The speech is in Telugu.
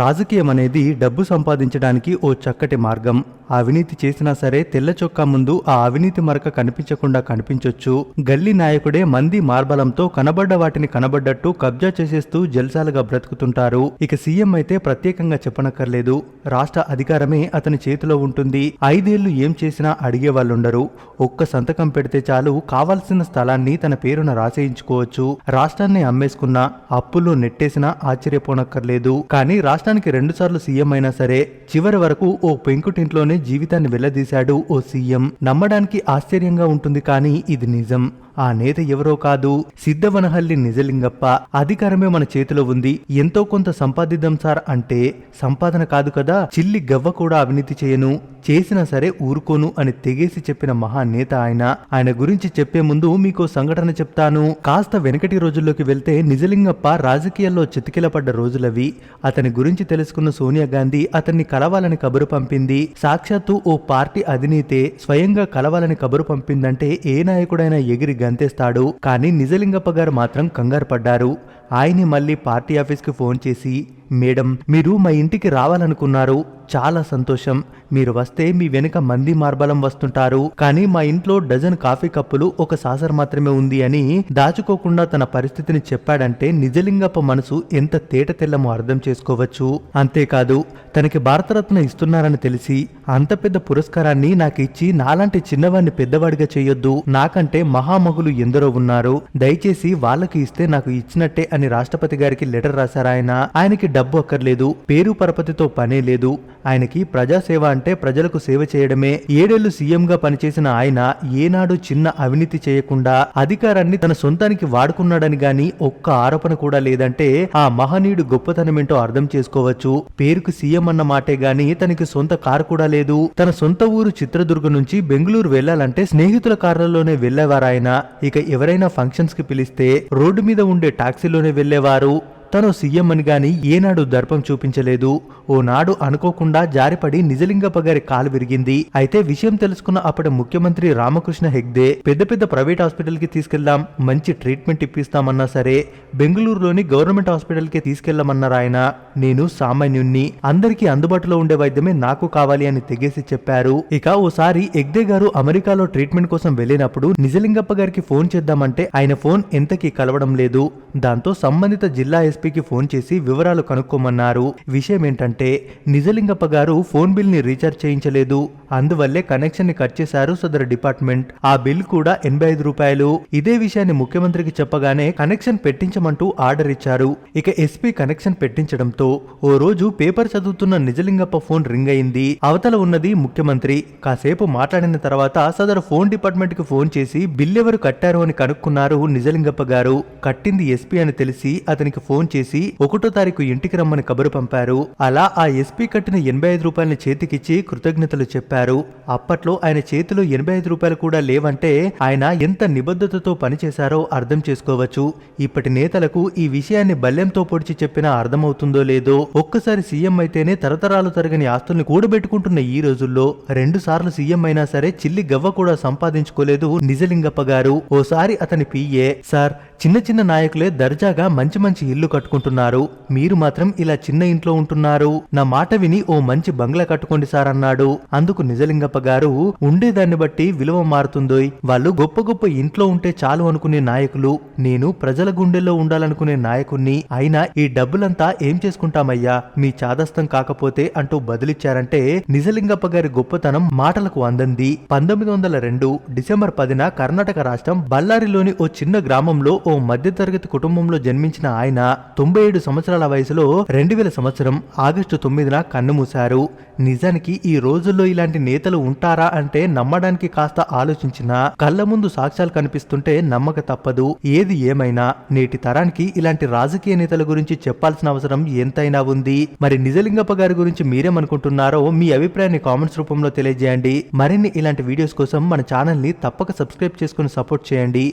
రాజకీయం అనేది డబ్బు సంపాదించడానికి ఓ చక్కటి మార్గం. అవినీతి చేసినా సరే తెల్ల చొక్కా ముందు ఆ అవినీతి మరక కనిపించకుండా కనిపించొచ్చు. గల్లీ నాయకుడే మంది మార్బలంతో కనబడ్డ వాటిని కనబడ్డట్టు కబ్జా చేసేస్తూ జల్సాలుగా బ్రతుకుతుంటారు. ఇక సీఎం అయితే ప్రత్యేకంగా చెప్పనక్కర్లేదు. రాష్ట్ర అధికారమే అతని చేతిలో ఉంటుంది. 5 ఏళ్లు ఏం చేసినా అడిగే వాళ్ళుండరు. ఒక్క సంతకం పెడితే చాలు కావాల్సిన స్థలాన్ని తన పేరున రాసేయించుకోవచ్చు. రాష్ట్రాన్ని అమ్మేసుకున్నా, అప్పుల్లో నెట్టేసినా ఆశ్చర్యపోనక్కర్లేదు. కానీ రాష్ట్రానికి 2 సార్లు సీఎం అయినా సరే చివరి వరకు ఓ పెంకుటింట్లోనే జీవితాన్ని వెళ్లదీశాడు ఓ సీఎం. నమ్మడానికి ఆశ్చర్యంగా ఉంటుంది, కానీ ఇది నిజం. ఆ నేత ఎవరో కాదు, సిద్ధవనహల్లి నిజలింగప్ప. అధికారమే మన చేతిలో ఉంది, ఎంతో కొంత సంపాదిద్దాం సార్ అంటే సంపాదన కాదు కదా, చిల్లి గవ్వ కూడా అవినీతి చేయను, చేసినా సరే ఊరుకోను అని తెగేసి చెప్పిన మహానేత ఆయన. ఆయన గురించి చెప్పే ముందు మీకో సంఘటన చెప్తాను. కాస్త వెనకటి రోజుల్లోకి వెళ్తే నిజలింగప్ప రాజకీయాల్లో చితికిలపడ్డ రోజులవి. అతని గురించి తెలుసుకున్న సోనియా గాంధీ అతన్ని కలవాలని కబురు పంపింది. సాక్షాత్తు ఓ పార్టీ అధినేతే స్వయంగా కలవాలని కబురు పంపిందంటే ఏ నాయకుడైనా ఎగిరి గంతేస్తాడు. కానీ నిజలింగప్ప గారు మాత్రం కంగారు పడ్డారు. ఆయన్ని మళ్ళీ పార్టీ ఆఫీస్కి ఫోన్ చేసి, మేడం, మీరు మా ఇంటికి రావాలనుకున్నారు, చాలా సంతోషం. మీరు వస్తే మీ వెనుక మంది మార్బలం వస్తుంటారు. కానీ మా ఇంట్లో డజన్ కాఫీ కప్పులు, ఒక సాసర్ మాత్రమే ఉంది అని దాచుకోకుండా తన పరిస్థితిని చెప్పాడంటే నిజలింగప్ప మనసు ఎంత తేట తెల్లమో అర్థం చేసుకోవచ్చు. అంతేకాదు, తనకి భారతరత్న ఇస్తున్నారని తెలిసి అంత పెద్ద పురస్కారాన్ని నాకు ఇచ్చి నాలాంటి చిన్నవాడిని పెద్దవాడిగా చేయొద్దు. నాకంటే మహామహులు ఎందరో ఉన్నారు, దయచేసి వాళ్ళకి ఇస్తే నాకు ఇచ్చినట్టే అని రాష్ట్రపతి గారికి లెటర్ రాశారాయన. ఆయనకి డబ్బు అక్కర్లేదు, పేరు పరపతితో పనే లేదు. ఆయనకి ప్రజాసేవ అంటే ప్రజలకు సేవ చేయడమే. 7 ఏళ్లు సీఎంగా పనిచేసిన ఆయన ఏనాడు చిన్న అవినీతి చేయకుండా అధికారాన్ని తన సొంతానికి వాడుకున్నాడని గాని ఒక్క ఆరోపణ కూడా లేదంటే ఆ మహనీయుడు గొప్పతనమేంటో అర్థం చేసుకోవచ్చు. పేరుకు సీఎం అన్న మాటే గాని తనకి సొంత కారు కూడా లేదు. తన సొంత ఊరు చిత్రదుర్గం నుంచి బెంగళూరు వెళ్లాలంటే స్నేహితుల కార్లలోనే వెళ్లేవారాయన. ఇక ఎవరైనా ఫంక్షన్స్ కి పిలిస్తే రోడ్డు మీద ఉండే టాక్సీలోనే వెళ్లేవారు. తను సీఎం అని గాని ఏనాడు దర్పం చూపించలేదు. ఓనాడు అనుకోకుండా జారిపడి నిజలింగప్ప గారి కాలు విరిగింది. అయితే విషయం తెలుసుకున్న అప్పటి ముఖ్యమంత్రి రామకృష్ణ హెగ్డే పెద్ద పెద్ద ప్రైవేట్ హాస్పిటల్ కి తీసుకెళ్దాం, మంచి ట్రీట్మెంట్ ఇప్పిస్తామన్నా సరే బెంగళూరులోని గవర్నమెంట్ హాస్పిటల్ కి తీసుకెళ్లమన్నారు ఆయన. నేను సామాన్యుణ్ణి, అందరికీ అందుబాటులో ఉండే వైద్యమే నాకు కావాలి అని తెగేసి చెప్పారు. ఇక ఓసారి హెగ్డే గారు అమెరికాలో ట్రీట్మెంట్ కోసం వెళ్లినప్పుడు నిజలింగప్ప గారికి ఫోన్ చేద్దామంటే ఆయన ఫోన్ ఎంతకీ కలవడం లేదు. దాంతో సంబంధిత జిల్లా ఎస్పీకి ఫోన్ చేసి వివరాలు కనుక్కోమన్నారు. విషయం ఏంటంటే నిజలింగప్ప గారు ఫోన్ బిల్ ని రీఛార్జ్ చేయించలేదు. అందువల్లే కనెక్షన్ ని కట్ చేశారు సదరు డిపార్ట్మెంట్. ఆ బిల్ కూడా 85 రూపాయలు. ఇదే విషయాన్ని ముఖ్యమంత్రికి చెప్పగానే కనెక్షన్ పెట్టించమంటూ ఆర్డర్ ఇచ్చారు. ఇక ఎస్పీ కనెక్షన్ పెట్టించడంతో ఓ రోజు పేపర్ చదువుతున్న నిజలింగప్ప ఫోన్ రింగ్ అయింది. అవతల ఉన్నది ముఖ్యమంత్రి. కాసేపు మాట్లాడిన తర్వాత సదరు ఫోన్ డిపార్ట్మెంట్ కి ఫోన్ చేసి బిల్ ఎవరు కట్టారు అని కనుక్కున్నారు నిజలింగప్ప గారు. కట్టింది ఎస్పీ అని తెలిసి అతనికి ఫోన్ చేసి 1వ తారీఖు ఇంటికి రమ్మని కబురు పంపారు. అలా ఆ ఎస్పీ కట్టిన 85 రూపాయలని చేతికిచ్చి కృతజ్ఞతలు చెప్పారు. అప్పట్లో ఆయన చేతిలో 85 రూపాయలు కూడా లేవంటే ఆయన ఎంత నిబద్ధతతో పనిచేశారో అర్థం చేసుకోవచ్చు. ఇప్పటి నేతలకు ఈ విషయాన్ని బల్లెంతో పొడిచి చెప్పినా అర్థమవుతుందో లేదో. ఒక్కసారి సీఎం అయితేనే తరతరాలు తరగని ఆస్తుల్ని కూడబెట్టుకుంటున్న ఈ రోజుల్లో 2 సార్లు సీఎం అయినా సరే చిల్లి గవ్వ కూడా సంపాదించుకోలేదు నిజలింగప్ప గారు. ఓసారి అతని పిఏ, సార్, చిన్న చిన్న నాయకులే దర్జాగా మంచి మంచి ఇల్లు కట్టుకుంటున్నారు, మీరు మాత్రం ఇలా చిన్న ఇంట్లో ఉంటున్నారు, నా మాట విని ఓ మంచి బంగ్లా కట్టుకోండి సార్ అన్నాడు. అందుకు నిజలింగప్ప గారు, ఉండేదాన్ని బట్టి విలువ మారుతుందోయ్, వాళ్ళు గొప్ప గొప్ప ఇంట్లో ఉంటే చాలు అనుకునే నాయకులు, నేను ప్రజల గుండెల్లో ఉండాలనుకునే నాయకుణ్ణి, అయినా ఈ డబ్బులంతా ఏం చేసుకుంటామయ్యా, మీ చాదస్తం కాకపోతే అంటూ బదులిచ్చారంటే నిజలింగప్ప గారి గొప్పతనం మాటలకు అందంది. 1902 డిసెంబర్ 10న కర్ణాటక రాష్ట్రం బళ్ళారిలోని ఓ చిన్న గ్రామంలో ఓ మధ్యతరగతి కుటుంబంలో జన్మించిన ఆయన 97 సంవత్సరాల వయసులో 2000 సంవత్సరం ఆగస్టు 9న కన్నుమూశారు. నిజానికి ఈ రోజుల్లో ఇలాంటి నేతలు ఉంటారా అంటే నమ్మడానికి కాస్త ఆలోచించినా కళ్ళ ముందు సాక్ష్యాలు కనిపిస్తుంటే నమ్మక తప్పదు. ఏది ఏమైనా నేటి తరానికి ఇలాంటి రాజకీయ నేతల గురించి చెప్పాల్సిన అవసరం ఎంతైనా ఉంది. మరి నిజలింగప్ప గారి గురించి మీరేమనుకుంటున్నారో మీ అభిప్రాయాన్ని కామెంట్స్ రూపంలో తెలియజేయండి. మరిన్ని ఇలాంటి వీడియోస్ కోసం మన ఛానల్ ని తప్పక సబ్స్క్రైబ్ చేసుకుని సపోర్ట్ చేయండి.